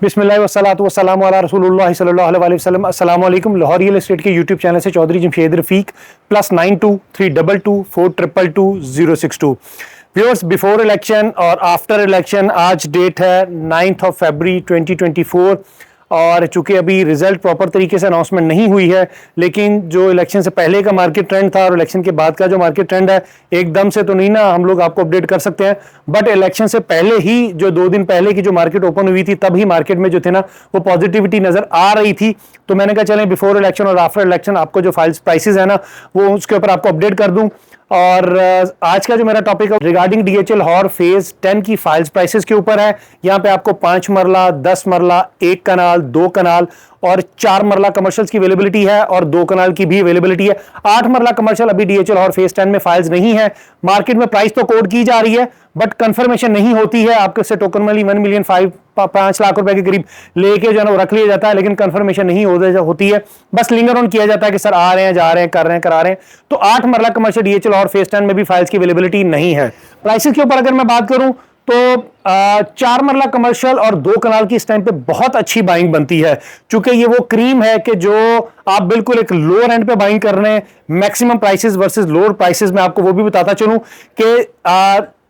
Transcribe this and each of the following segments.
बिस्मिल्लाह वस्सलातु वस्सलामु अला रसूलुल्लाह सल्लल्लाहु अलैहि वसल्लम। अस्सलाम वालेकुम। लाहौर रियल एस्टेट के यूट्यूब चैनल से Chaudhry Jamshed Rafiq +9232224062। Viewers, before election और आफ्टर इलेक्शन आज डेट है 9 फरवरी 2024 और चूंकि अभी रिजल्ट प्रॉपर तरीके से अनाउंसमेंट नहीं हुई है, लेकिन जो इलेक्शन से पहले का मार्केट ट्रेंड था और इलेक्शन के बाद का जो मार्केट ट्रेंड है, एकदम से तो नहीं ना हम लोग आपको अपडेट कर सकते हैं, बट इलेक्शन से पहले ही जो 2 दिन पहले की जो मार्केट ओपन हुई थी तब ही मार्केट में जो थे ना वो पॉजिटिविटी नजर आ रही थी। तो मैंने कहा चलें बिफोर इलेक्शन और आफ्टर इलेक्शन आपको जो फाइल्स प्राइसेस है ना वो उसके ऊपर आपको अपडेट कर दूं। और आज का जो मेरा टॉपिक है रिगार्डिंग डीएचएल लाहौर फेज 10 की फाइल्स प्राइसेस के ऊपर है। यहाँ पे आपको 5 मरला, 10 मरला, 1 कनाल, 2 कनाल और 4 मरला कमर्शियल्स की अवेलेबिलिटी है और 2 कनाल की भी अवेलेबिलिटी है। 8 मरला कमर्शियल अभी डीएचएल लाहौर फेज 10 में फाइल्स नहीं है। मार्केट में प्राइस तो कोट की जा रही है बट कंफर्मेशन नहीं होती है। आपके से टोकन मनी 5 लाख रुपए के करीब लेके जो है ना रख लिया जाता है, लेकिन कंफर्मेशन नहीं होती है, बस लिंगर ऑन किया जाता है कि सर आ रहे हैं, जा रहे हैं, कर रहे हैं, करा रहे हैं। तो 8 मरला कमर्शियल डीएचएल और फेज 10 में भी फाइल्स की अवेलेबिलिटी नहीं है। प्राइसेस के ऊपर अगर मैं बात करूं तो 4 मरला कमर्शियल और 2 कनाल की इस टाइम पे बहुत अच्छी बाइंग बनती है, चूंकि ये वो क्रीम है कि जो आप बिल्कुल एक लोअर एंड पे बाइंग कर रहे हैं। Maximum prices versus lower prices में आपको वो भी बताता चलूं कि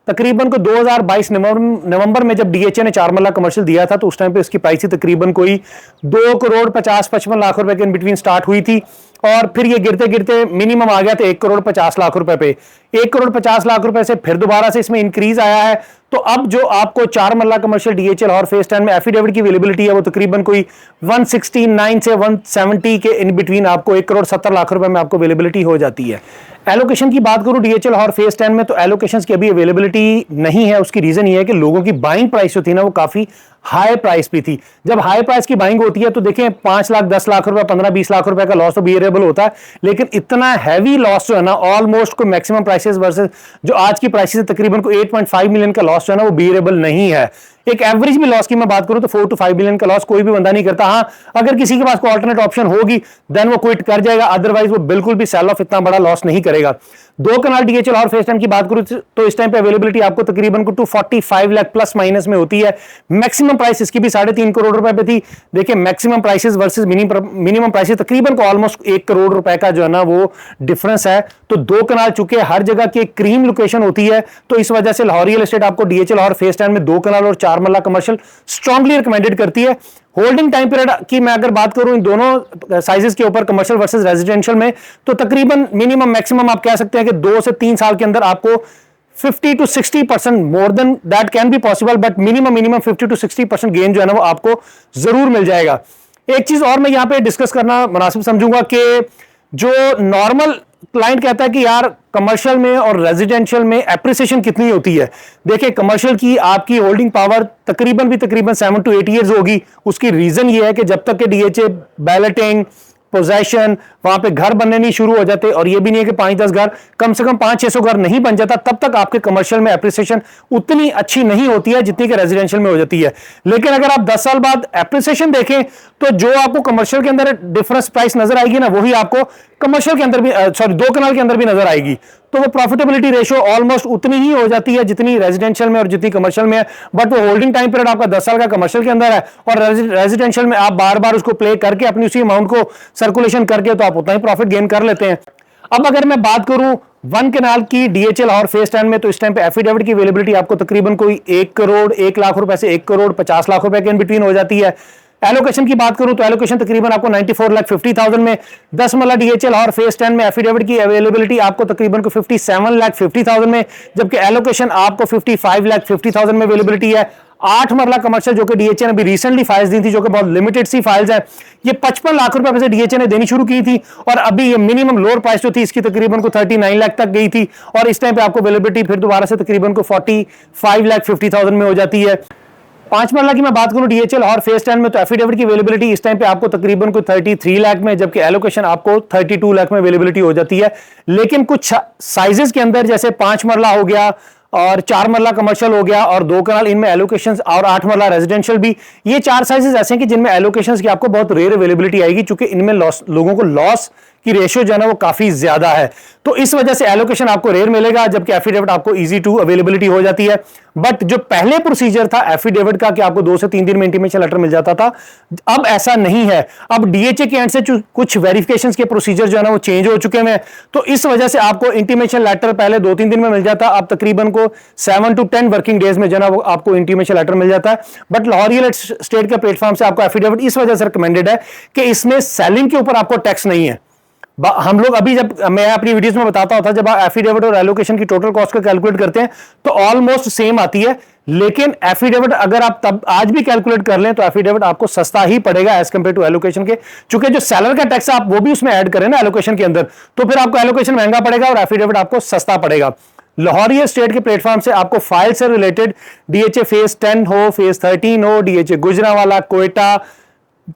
तकरीबन को 2022 नवंबर में जब डीएचए ने 4 मरला कमर्शियल दिया था तो उस टाइम पे इसकी प्राइस तकरीबन कोई 2,50-55 लाख रुपए के इन बिटवीन स्टार्ट हुई थी और फिर ये गिरते गिरते मिनिमम आ गया था 1,50 लाख रुपए पे। 1,50 लाख रुपए से फिर दोबारा से इसमें इंक्रीज आया है। तो अब जो आपको 4 मरला कमर्शियल डीएचएल और फेज 10 में एफिडेविट की अवेलेबिलिटी है वो तकरीबन कोई 169 से 170 के इन बिटवीन आपको 1,70 लाख रुपए में आपको अवेलेबिलिटी हो जाती है। एलोकेशन की बात करूं डीएचएल और फेज 10 में तो एलोकेशंस की अभी अवेलेबिलिटी नहीं है। उसकी रीजन ये है कि लोगों की बाइंग प्राइस जो थी ना वो काफी हाई प्राइस भी थी। जब हाई प्राइस की बाइंग होती है तो देखें 5 लाख, 10 लाख रुपए, 15-20 लाख रुपए का लॉस तो बियरेबल होता है, लेकिन इतना हैवी लॉस जो है ना ऑलमोस्ट को मैक्सिमम प्राइसेस वर्सेस जो आज की प्राइसेस तकरीबन को 8.5 मिलियन का लॉस जो है ना वो बियरेबल नहीं है। एक एवरेज में लॉस की मैं बात करूं तो 4 to 5 मिलियन का लॉस कोई भी बंदा नहीं करता। हाँ, अगर किसी के पास कोई अल्टरनेट ऑप्शन होगी देन वो क्विट कर जाएगा, अदरवाइज वो बिल्कुल भी सेल ऑफ इतना बड़ा लॉस नहीं करेगा। 2 कनाल डीएचएल और फेज 10 की बात करूं तो इस टाइम पे अवेलेबिलिटी आपको तकरीबन को 245 लाख प्लस माइनस में होती है। मैक्सिमम प्राइस इसकी भी 3.5 करोड़ रुपए पे थी। देखिए maximum prices versus minimum prices तकरीबन को ऑलमोस्ट 1 करोड़ रुपए का जो है ना वो डिफरेंस है। तो 2 कनाल चुके हर जगह की क्रीम लोकेशन होती है, तो इस वजह से लाहौर रियल एस्टेट आपको डीएचएल और फेज 10 में 2 कनाल और 4 मरला कमर्शियल स्ट्रांगली रिकमेंडेड करती है। होल्डिंग टाइम पीरियड की मैं अगर बात करूं इन दोनों साइजेस के ऊपर कमर्शियल वर्सेस रेजिडेंशियल में तो तकरीबन मिनिमम मैक्सिमम आप कह सकते हैं कि 2 से 3 साल के अंदर आपको 50 to 60% more than that can be possible, but minimum 50 to 60% gain जो है ना वो आपको जरूर मिल जाएगा। एक चीज और मैं यहां पे डिस्कस करना मुनासिब समझूंगा कि जो नॉर्मल क्लाइंट कहता है कि यार कमर्शियल में और रेजिडेंशियल में एप्रिसिएशन कितनी होती है। देखिए कमर्शियल की आपकी होल्डिंग पावर तकरीबन 7 to 8 ईयर्स होगी। उसकी रीजन ये है कि जब तक के डीएचए बैलेटिंग पोजेशन वहां पे घर बनने नहीं शुरू हो जाते, और ये भी नहीं है कि 5-10 घर, कम से कम 500-600 घर नहीं बन जाता तब तक आपके कमर्शियल में एप्रिसिएशन उतनी अच्छी नहीं होती है जितनी कि रेजिडेंशियल में हो जाती है। लेकिन अगर आप 10 साल बाद एप्रिसिएशन देखें तो जो आपको कमर्शियल के अंदर डिफरेंस प्राइस नजर आएगी ना वही आपको कमर्शियल के अंदर भी 2 कनाल के अंदर भी नजर आएगी। तो वो प्रॉफिटेबिलिटी रेशियो ऑलमोस्ट उतनी ही हो जाती है जितनी रेजिडेंशियल में और जितनी कमर्शियल में है, बट वो होल्डिंग टाइम पीरियड आपका 10 साल का कमर्शियल के अंदर है और रेजिडेंशियल में आप बार बार उसको प्ले करके अपनी उसी अमाउंट को सर्कुलेशन करके तो आप उतना ही प्रॉफिट गेन कर लेते हैं। अब अगर मैं बात करूं 1 कनाल की डीएचएल और फेज 10 में तो इस टाइम पे एफिडेविट की अवेलेबिलिटी आपको तकरीबन कोई 1 करोड़ 1 लाख रुपए से 1,50 लाख रुपए के इन बिटवीन हो जाती है। एलोकेशन की बात करूं तो एलोकेशन तकरीबन आपको 94,50,000 में, 10 मरला डीएचएल और फेज 10 में एफिडेविट की अवेलेबिलिटी आपको तकरीबन को 57,50,000 में, जबकि एलोकेशन आपको 55,50,000 में अवेलेबिलिटी है। 8 मरला कमर्शियल जो कि डीएचए ने अभी रिसेंटली फाइल्स दी थी, जो कि बहुत लिमिटेड सी फाइल्स है, ये 55 लाख रुपए से डीएचए ने देनी शुरू की थी और अभी ये मिनिमम लोअर प्राइस जो थी इसकी तकरीबन को 39 लाख तक गई थी और इस टाइम पे आपको अवेलेबिलिटी फिर दोबारा से तकरीबन को 45,50,000 में हो जाती है। 5 मरला की मैं बात करूं डीएचएल और फेज 10 में तो एफिडेविट की अवेलेबिलिटी इस टाइम पे आपको तकरीबन को 33 लाख में, जबकि एलोकेशन आपको 32 लाख में अवेलेबिलिटी हो जाती है। लेकिन कुछ साइजेस के अंदर जैसे 5 मरला हो गया और 4 मरला कमर्शियल हो गया और 2 कनाल, इनमें एलोकेशंस और 8 मरला रेजिडेंशियल भी, ये 4 साइजेस ऐसे हैं कि जिनमें एलोकेशंस की आपको बहुत रेयर अवेलेबिलिटी आएगी, चूंकि इनमें लोगों को लॉस की रेशियो जो है ना वो काफी ज्यादा है, तो इस वजह से एलोकेशन आपको रेयर मिलेगा, जबकि एफिडेविट आपको इजी टू अवेलेबिलिटी हो जाती है। बट जो पहले प्रोसीजर था एफिडेविट का कि आपको 2 से 3 दिन में इंटीमेशन लेटर मिल जाता था, अब ऐसा नहीं है। अब डीएचए के एंड से कुछ वेरिफिकेशन के प्रोसीजर जो है ना वो चेंज हो चुके हैं, तो इस वजह से आपको इंटीमेशन लेटर पहले 2-3 दिन में मिल जाता, अब तकरीबन को 7 to 10 वर्किंग डेज में जो है ना वो आपको इंटीमेशन लेटर मिल जाता है। बट लाहौर रियल एस्टेट के प्लेटफॉर्म से आपको एफिडेविट इस वजह से रिकमेंडेड है कि इसमें सेलिंग के ऊपर आपको टैक्स नहीं है। हम लोग अभी जब मैं अपनी वीडियोस में बताता था, जब आप एफिडेविट और एलोकेशन की टोटल कॉस्ट को कैलकुलेट करते हैं तो ऑलमोस्ट सेम आती है, लेकिन एफिडेविट अगर आप तब आज भी कैलकुलेट कर लें तो एफिडेविट आपको सस्ता ही पड़ेगा एज कंपेयर टू एलोकेशन के, चूंकि जो सेलर का टैक्स आप वो भी उसमें ऐड करें ना एलोकेशन के अंदर, तो फिर आपको एलोकेशन महंगा पड़ेगा और एफिडेविट आपको सस्ता पड़ेगा। लाहौर रियल एस्टेट के प्लेटफॉर्म से आपको फाइल से रिलेटेड डीएचए फेज 10 हो, फेज 13 हो, डीएचए गुजरांवाला, कोयटा,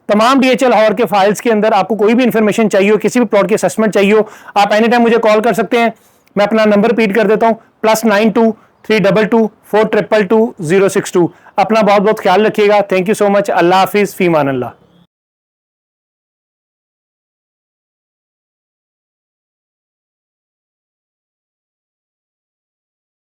तमाम डीएचए लाहौर के फाइल्स के अंदर आपको कोई भी इंफॉर्मेशन चाहिए हो, किसी भी प्लॉट की असेसमेंट चाहिए हो, आप एनी टाइम मुझे कॉल कर सकते हैं। मैं अपना नंबर रिपीट कर देता हूं, +92 322 422 062। अपना बहुत बहुत ख्याल रखिएगा। Thank you so much. Allah हाफिज, फीमान अल्लाह।